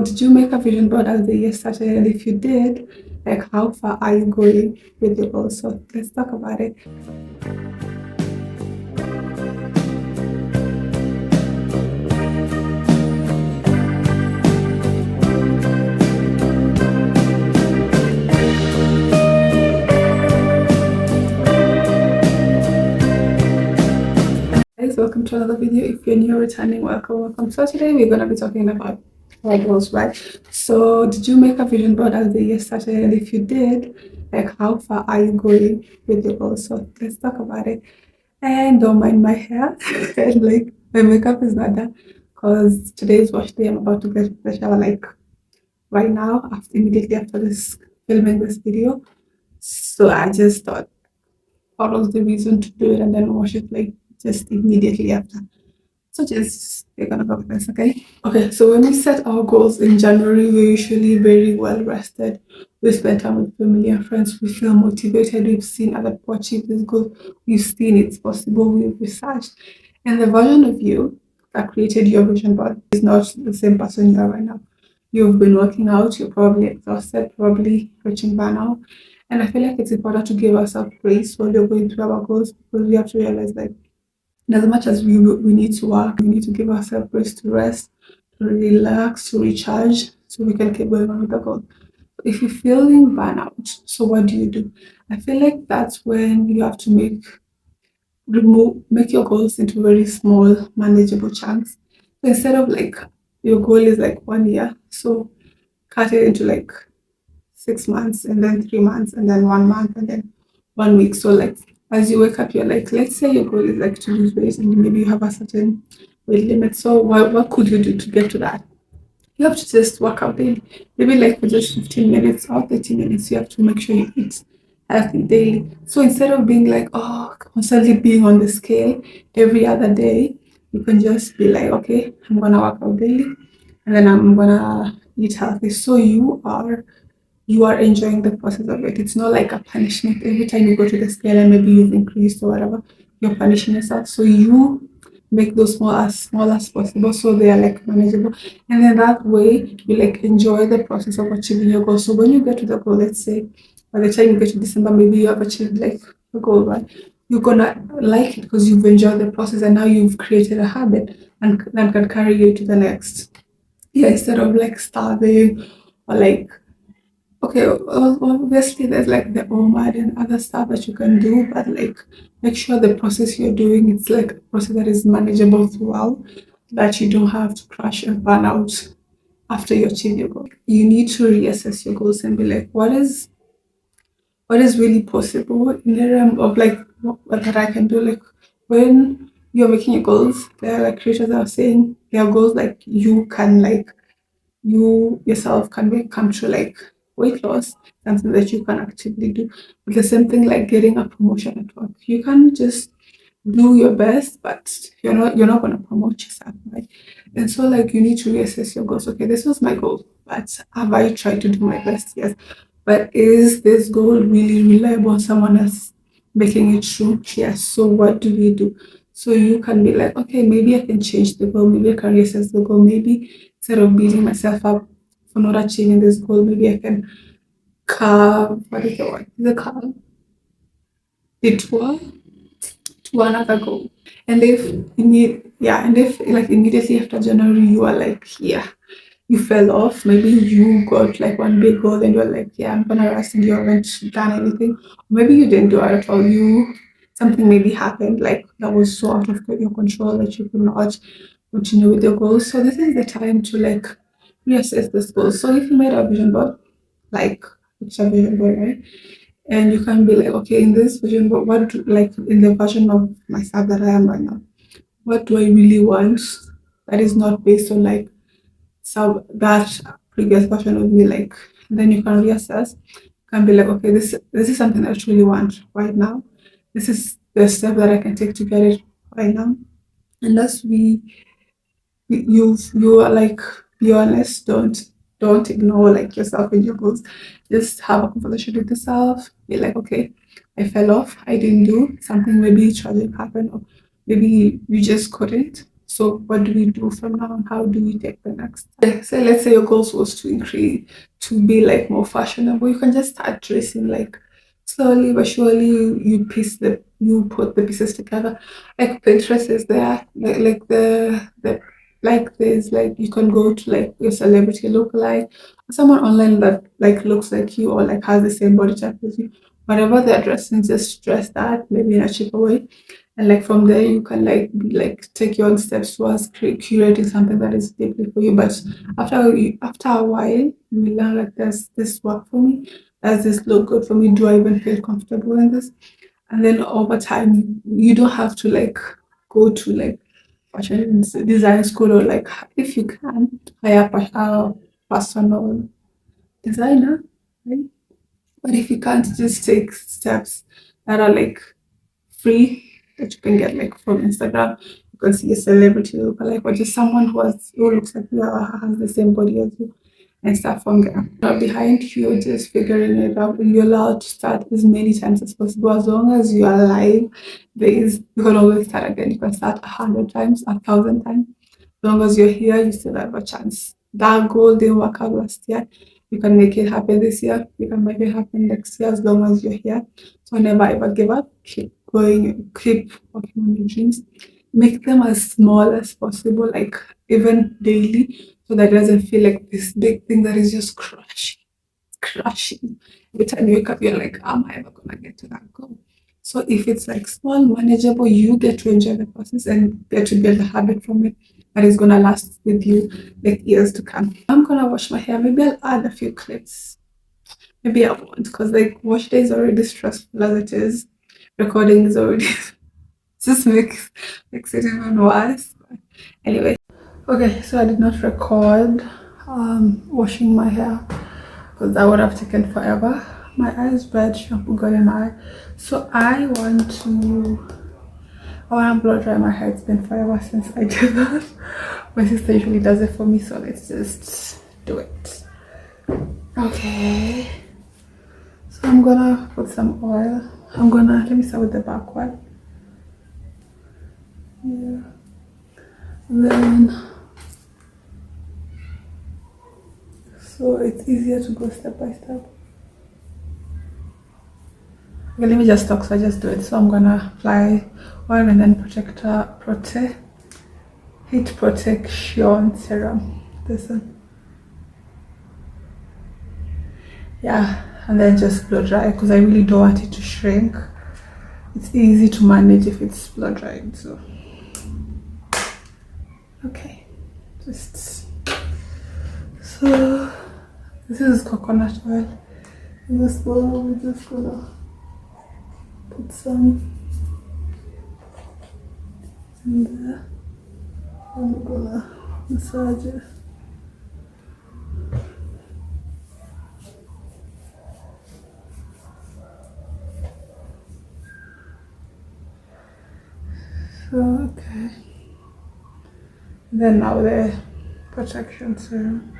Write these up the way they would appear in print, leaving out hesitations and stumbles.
Did you make a vision board as the year started? And if you did, like how far are you going with your goals? So let's talk about it. Guys, welcome to another video. If you're new, returning, welcome. So today we're gonna be talking about our goals, right? So did you make a vision board as the year started? And if you did, like how far are you going with your goals? So let's talk about it. And don't mind my hair. And like my makeup is not done because today is wash day. I'm about to get the shower like right now, after immediately after this filming this video. So I just thought what was the reason to do it and then wash it like just immediately after. So just we're gonna go with this, okay? Okay, so when we set our goals in January, we're usually very well rested. We spend time with family and friends. We feel motivated. We've seen other people achieve this goal. We've seen it's possible. We've researched. And the version of you that created your vision board is not the same person you are right now. You've been working out. You're probably exhausted. Probably reaching burnout. And I feel like it's important to give ourselves grace while we're going through our goals because we have to realize like and as much as we need to work, we need to give ourselves grace to rest, to relax, to recharge, so we can keep going on with the goal. If you're feeling burnout, so what do? I feel like that's when you have to make your goals into very small, manageable chunks. So instead of like your goal is like 1 year, so cut it into like 6 months and then 3 months and then 1 month and then 1 week. So like as you wake up, you're like, let's say your goal is like to lose weight and maybe you have a certain weight limit. So what could you do to get to that? You have to just work out daily. Maybe like for just 15 minutes or 30 minutes, you have to make sure you eat healthy daily. So instead of being like, oh, constantly being on the scale every other day, you can just be like, okay, I'm gonna work out daily and then I'm gonna eat healthy. So you are enjoying the process of it. It's not like a punishment. Every time you go to the scale and maybe you've increased or whatever, you're punishing yourself. So you make those small as possible so they are like manageable. And then that way you like enjoy the process of achieving your goal. So when you get to the goal, let's say by the time you get to December, maybe you have achieved like the goal, right? You're gonna like it because you've enjoyed the process and now you've created a habit and that can carry you to the next. Yeah, instead of like starving or like okay, obviously there's like the OMAD and other stuff that you can do, but like make sure the process you're doing it's like a process that is manageable throughout, that you don't have to crash and burn out after you achieve your goal. You need to reassess your goals and be like, what is really possible in the realm of like what that I can do. Like when you're making your goals, there are like creators that are saying there are goals like you can like you yourself can come true, like weight loss, something that you can actively do. But the same thing like getting a promotion at work. You can just do your best, but you're not gonna promote yourself, right? And so like you need to reassess your goals. Okay, this was my goal, but have I tried to do my best? Yes. But is this goal really reliable on someone else making it true? Yes. So what do we do? So you can be like, okay, maybe I can change the goal, maybe I can reassess the goal, maybe instead of beating myself up for not achieving this goal, maybe I can carve what is the word? The carve detour to another goal. And if like immediately after January you are like, yeah, you fell off, maybe you got like one big goal and you're like, yeah, I'm gonna rest and you haven't done anything. Or maybe you didn't do it at all. Something maybe happened like that was so out of your control that you could not continue with your goals. So this is the time to like reassess this goal. So if you made a vision board, like it's a vision board, right? And you can be like, okay, in this vision board, like in the version of myself that I am right now, what do I really want that is not based on like some that previous version of me, like then you can reassess. You can be like, okay, this is something I truly want right now. This is the step that I can take to get it right now. Unless you are like be honest, don't ignore like yourself and your goals. Just have a conversation with yourself. Be like, okay, I fell off, I didn't do something, maybe tragic happened, or maybe you just couldn't. So what do we do from now on? How do we take the next step? Okay, so let's say your goals was to increase, to be like more fashionable. You can just start dressing like slowly but surely. You put the pieces together. Like Pinterest is there. Like the like there's like you can go to like your celebrity lookalike, someone online that like looks like you or like has the same body type as you. Whatever they're dressing, just dress that maybe in a cheaper way, and like from there you can like take your own steps towards curating something that is deeply for you. But after a while you will learn like, does this work for me? Does this look good for me? Do I even feel comfortable in this? And then over time you don't have to like go to like fashion design school, or like if you can hire a personal designer, right? But if you can't, just take steps that are like free, that you can get like from Instagram. You can see a celebrity look like, or just someone who looks like you or has the same body as you, and start from there. Not behind you, just figuring it out. You're allowed to start as many times as possible. As long as you are alive, you can always start again. You can start 100 times, 1,000 times. As long as you're here, you still have a chance. That goal didn't work out last year. You can make it happen this year. You can make it happen next year, as long as you're here. So never ever give up. Keep going. Keep working on your dreams. Make them as small as possible, like even daily, so that it doesn't feel like this big thing that is just crushing. Every time you wake up, you're like, am I ever gonna get to that goal? So if it's like small, manageable, you get to enjoy the process and get to build a habit from it that is gonna last with you like years to come. I'm gonna wash my hair. Maybe I'll add a few clips. Maybe I won't, because like wash day is already stressful as it is. Recording is already just makes it even worse. Anyway, okay, so I did not record washing my hair because that would have taken forever. My eyes red, shampoo got in my eye. So I want to blow dry my hair. It's been forever since I did that. My sister usually does it for me, so let's just do it. Okay. So I'm gonna put some oil. Let me start with the back one. Yeah. And then, so it's easier to go step by step. Okay, let me just talk, so I just do it. So I'm gonna apply oil and then heat protection serum. This one. Yeah, and then just blow dry because I really don't want it to shrink. It's easy to manage if it's blow dried. So okay, so this is coconut oil. In this bowl, we're just gonna put some in there. And we're gonna massage it. So, okay. Then now the protection serum.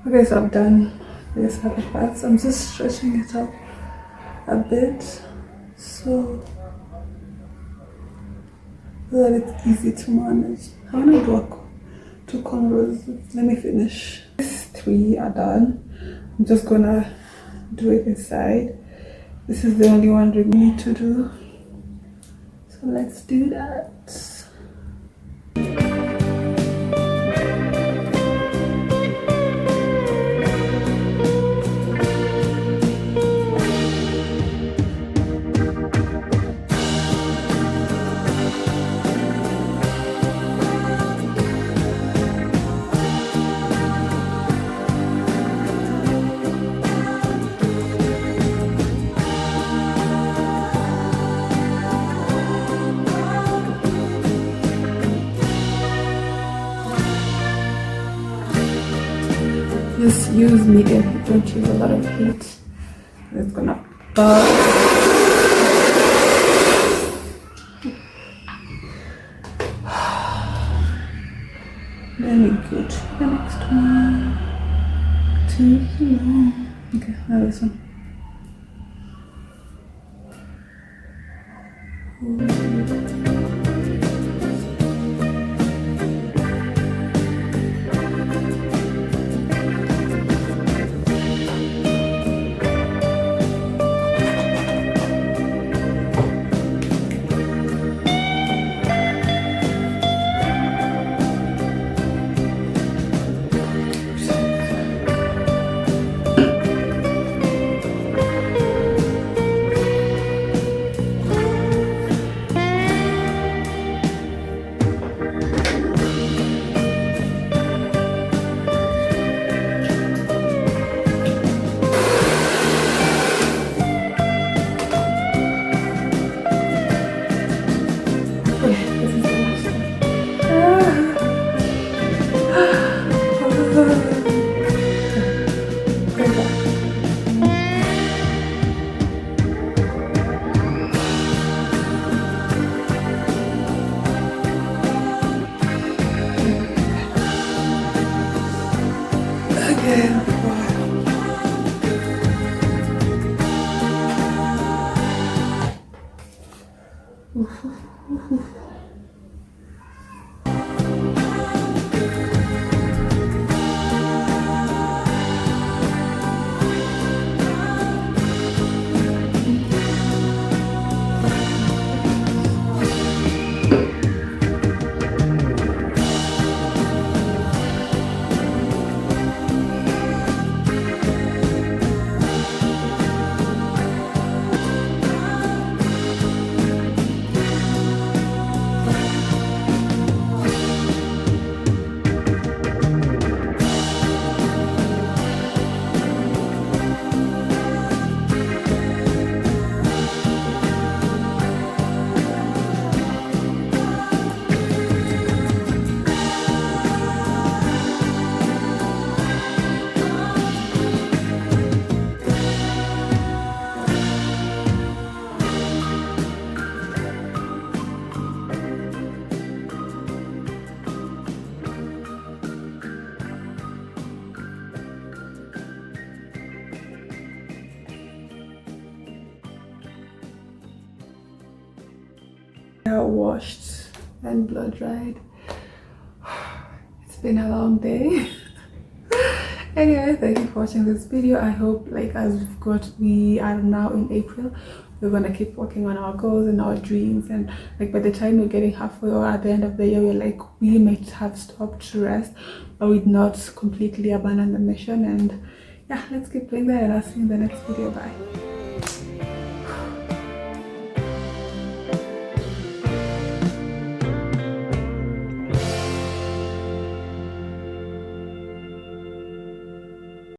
Okay, so I've done this other part. So I'm just stretching it out a bit so that it's easy to manage. I want to do two cornrows. Let me finish. These three are done. I'm just gonna do it inside. This is the only one we need to do. So let's do that. use medium heat, don't use a lot of heat. It's gonna burn. Very good. The next one. Too long. Okay, now this one. Washed and blow dried. It's been a long day. Anyway, thank you for watching this video. I hope, like, we are now in April, we're gonna keep working on our goals and our dreams, and like by the time we're getting halfway or at the end of the year, we're like, we might have stopped to rest, but we'd not completely abandon the mission. And yeah, let's keep doing that, and I'll see you in the next video. Bye.